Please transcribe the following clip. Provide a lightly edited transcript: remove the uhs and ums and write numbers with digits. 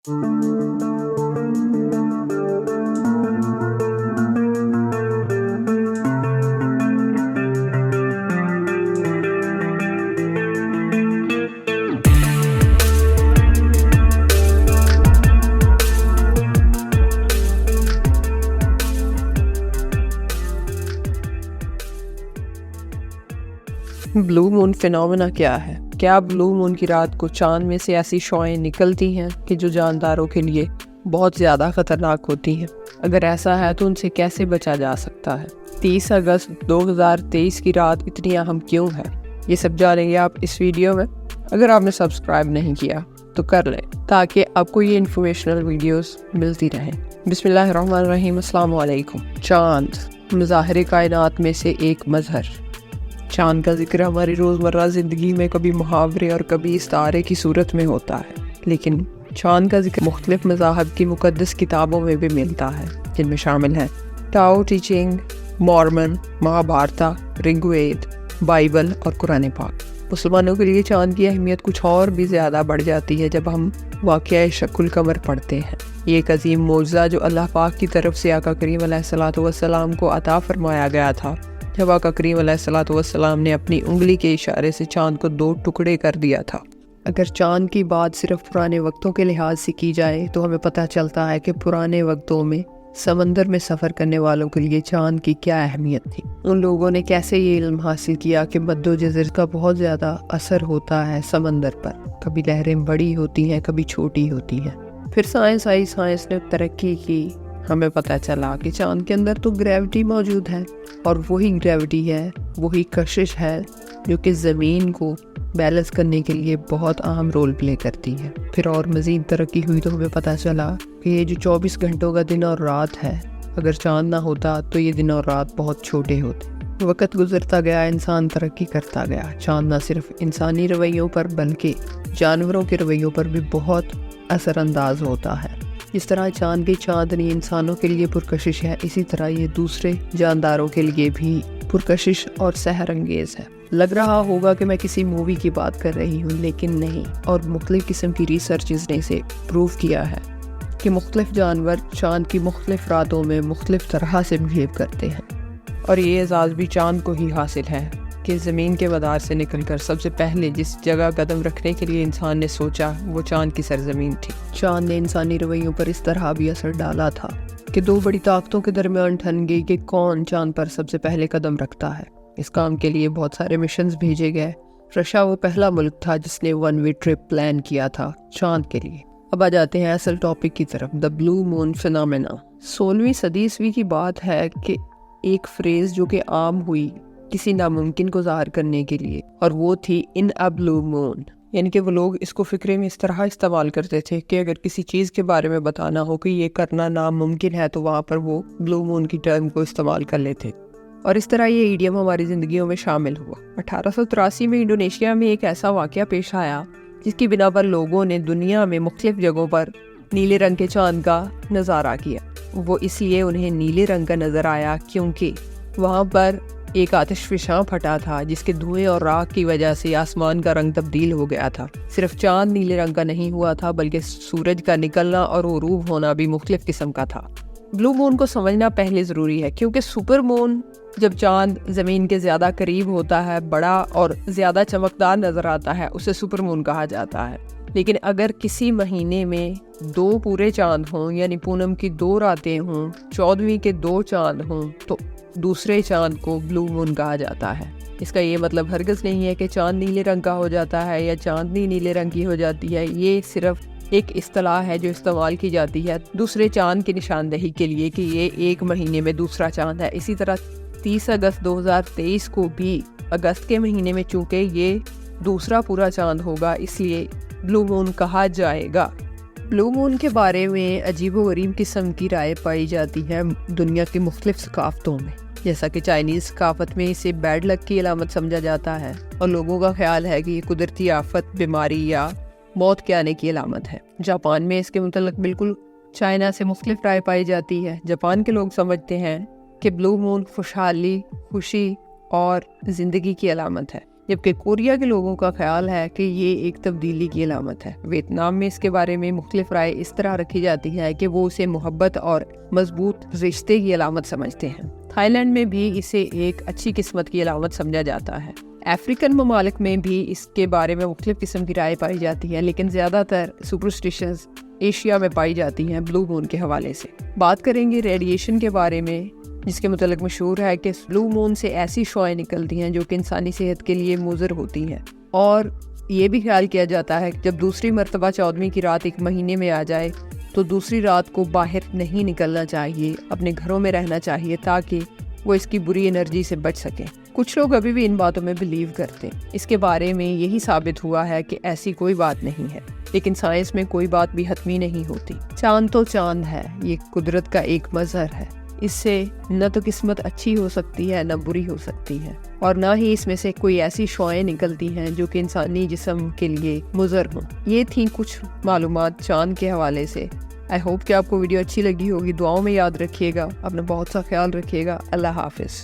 Blue moon phenomena क्या है? क्या ब्लू मून की रात को चांद में से ऐसी शॉएं निकलती हैं कि जो जानदारों के लिए बहुत ज़्यादा खतरनाक होती हैं? अगर ऐसा है तो उनसे कैसे बचा जा सकता है? 30 अगस्त 2023 की रात इतनी अहम क्यों है? ये सब जानेंगे आप इस वीडियो में। अगर आपने सब्सक्राइब नहीं किया तो कर लें ताकि आपको ये इन्फॉर्मेशनल वीडियोस मिलती रहें। बिस्मिल्लाहिर्रहमानिर्रहीम, अस्सलाम वालेकुम। चांद मज़ाहिर कायनात में से एक मज़हर। चांद का जिक्र हमारी रोज़मर्रा ज़िंदगी में कभी मुहावरे और कभी इस्तारे की सूरत में होता है, लेकिन चांद का जिक्र मुख्तलिफ मज़ाहब की मुक़द्दस किताबों में भी मिलता है, जिनमें शामिल हैं Tao Te Ching, Mormon, Mahabharata, Rigveda, Bible और कुरान पाक। मुसलमानों के लिए चांद की अहमियत कुछ और भी ज़्यादा बढ़ जाती है जब हम वाक़या शक्ल कमर पढ़ते हैं। ये एक अजीम मौजज़ा जो अल्लाह पाक की तरफ से आका करीम अलैहिस्सलातु वस्सलाम को अता फरमाया गया था, जब आका करीम अलैहिस्सलातु वस्सलाम ने अपनी उंगली के इशारे से चांद को 2 टुकड़े कर दिया था। अगर चांद की बात सिर्फ पुराने वक्तों के लिहाज से की जाए तो हमें पता चलता है कि पुराने वक्तों में समंदर में सफ़र करने वालों के लिए चांद की क्या अहमियत थी। उन लोगों ने कैसे ये इल्म हासिल किया कि मद्दो जज़र का बहुत ज़्यादा असर होता है समंदर पर। कभी लहरें बड़ी होती हैं, कभी छोटी होती हैं। फिर साइंस आई, साइंस ने तरक्की की, हमें पता चला कि चांद के अंदर तो ग्रेविटी मौजूद है, और वही ग्रेविटी है, वही कशिश है जो कि ज़मीन को बैलेंस करने के लिए बहुत अहम रोल प्ले करती है। फिर और मज़ीद तरक्की हुई तो हमें पता चला कि ये जो 24 घंटों का दिन और रात है, अगर चांद ना होता तो ये दिन और रात बहुत छोटे होते। वक्त गुजरता गया, इंसान तरक्की करता गया। चांद ना सिर्फ इंसानी रवैयों पर बल्कि जानवरों के रवैयों पर भी बहुत असरअंदाज होता है। जिस तरह चांद की चांदनी इंसानों के लिए पुरकशिश है, इसी तरह ये दूसरे जानदारों के लिए भी पुरकशिश और सहर अंगेज़ है। लग रहा होगा कि मैं किसी मूवी की बात कर रही हूँ, लेकिन नहीं। और मुख्तलिफ किस्म की रिसर्चेस ने इसे प्रूव किया है कि मुख्तलिफ जानवर चांद की मुख्तलिफ रातों में मुख्तलिफ तरह से बिहेव करते हैं। और ये एजाज़ भी चांद को ही हासिल है कि ज़मीन के मदार से निकलकर सबसे पहले जिस जगह कदम रखने के लिए इंसान ने सोचा वो चांद की सरजमीन थी। चांद ने इंसानी रवैयों पर इस तरह भी असर डाला था कि 2 बड़ी ताकतों के दरमियान ठन गई कि कौन चांद पर सबसे पहले कदम रखता है। इस काम के लिए बहुत सारे मिशंस भेजे गए। रशिया वो पहला मुल्क था जिसने 1 वे ट्रिप प्लान किया था चांद के लिए। अब आ जाते हैं असल टॉपिक की तरफ, द ब्लू मून फिनोमेना। 16वीं सदी ईस्वी की बात है कि एक फ्रेज जो कि आम हुई किसी नामुमकिन को ज़ाहिर करने के लिए, और वो थी इन अ ब्लू मून। यानी कि वो लोग इसको फ़िक्रे में इस तरह इस्तेमाल करते थे कि अगर किसी चीज़ के बारे में बताना हो कि ये करना नामुमकिन है तो वहाँ पर वो ब्लू मून की टर्म को इस्तेमाल कर लेते। और इस तरह ये ईडियम हमारी ज़िंदगियों में शामिल हुआ। 1883 में इंडोनेशिया में एक ऐसा वाक़या पेश आया जिसकी बिना पर लोगों ने दुनिया में मुख्तलिफ जगहों पर नीले रंग के चांद का नज़ारा किया। वो इसलिए उन्हें नीले रंग का नज़र आया क्योंकि वहाँ पर एक आतिशफ़शां फटा था जिसके धुएं और राख की वजह से आसमान का रंग तब्दील हो गया था। सिर्फ चांद नीले रंग का नहीं हुआ था बल्कि सूरज का निकलना और ग़ुरूब होना भी मुख्तलिफ किस्म का था। ब्लू मून को समझना पहले ज़रूरी है क्योंकि सुपर मून जब चांद ज़मीन के ज़्यादा करीब होता है, बड़ा और ज़्यादा चमकदार नज़र आता है, उसे सुपर मून कहा जाता है। लेकिन अगर किसी महीने में 2 पूरे चांद हों, यानी पूनम की 2 रातें हों, 14वीं के 2 चांद हों, तो दूसरे चांद को ब्लू मून कहा जाता है। इसका ये मतलब हरगिज़ नहीं है कि चांद नीले रंग का हो जाता है या चांदनी नीले रंग की हो जाती है। ये सिर्फ एक इस्तिलाह है जो इस्तेमाल की जाती है दूसरे चांद की निशानदही के लिए कि ये एक महीने में दूसरा चांद है। इसी तरह 30 अगस्त 2023 को भी अगस्त के महीने में चूँकि ये दूसरा पूरा चांद होगा इसलिए ब्लू मून कहा जाएगा। ब्लू मून के बारे में अजीबो-गरीब किस्म की राय पाई जाती है दुनिया की मुख्तलिफ सकाफ़तों में। जैसा कि चाइनीज़ सकाफ़त में इसे बैड लक की अलामत समझा जाता है और लोगों का ख्याल है कि ये कुदरती आफत, बीमारी या मौत के आने की अलामत है। जापान में इसके मुतल्लिक़ बिल्कुल चाइना से मुख्तलिफ राय पाई जाती है। जापान के लोग समझते हैं कि ब्लू मून खुशहाली, खुशी और ज़िंदगी की अलामत है, जबकि कोरिया के लोगों का ख्याल है कि ये एक तब्दीली की अलामत है। वियतनाम में इसके बारे में मुख्तलिफ राय इस तरह रखी जाती है कि वो उसे मोहब्बत और मजबूत रिश्ते की अलामत समझते हैं। थाईलैंड में भी इसे एक अच्छी किस्मत की अलामत समझा जाता है। अफ्रीकन ममालिक में भी इसके बारे में मुख्तलिफ किस्म की राय पाई जाती है, लेकिन ज़्यादातर सुपरस्टिशंस एशिया में पाई जाती हैं ब्लू मून के हवाले से। बात करेंगे रेडिएशन के बारे में, जिसके मुतल्लिक मशहूर है कि ब्लू मून से ऐसी शॉएं निकलती हैं जो कि इंसानी सेहत के लिए मुज़र होती हैं, और ये भी ख्याल किया जाता है कि जब दूसरी मरतबा 14वीं की रात एक महीने में आ जाए तो दूसरी रात को बाहर नहीं निकलना चाहिए, अपने घरों में रहना चाहिए ताकि वो इसकी बुरी एनर्जी से बच सकें। कुछ लोग अभी भी इन बातों में बिलीव करते हैं। इसके बारे में यही साबित हुआ है कि ऐसी कोई बात नहीं है, लेकिन साइंस में कोई बात भी हतमी नहीं होती। चांद तो चांद है, ये कुदरत का एक मज़हर है। इससे न तो किस्मत अच्छी हो सकती है न बुरी हो सकती है, और न ही इसमें से कोई ऐसी शॉएं निकलती हैं जो कि इंसानी जिस्म के लिए मुज़र हों। ये थी कुछ मालूमात चांद के हवाले से। आई होप कि आपको वीडियो अच्छी लगी होगी। दुआओं में याद रखिएगा, अपना बहुत सा ख्याल रखिएगा। अल्लाह हाफिज़।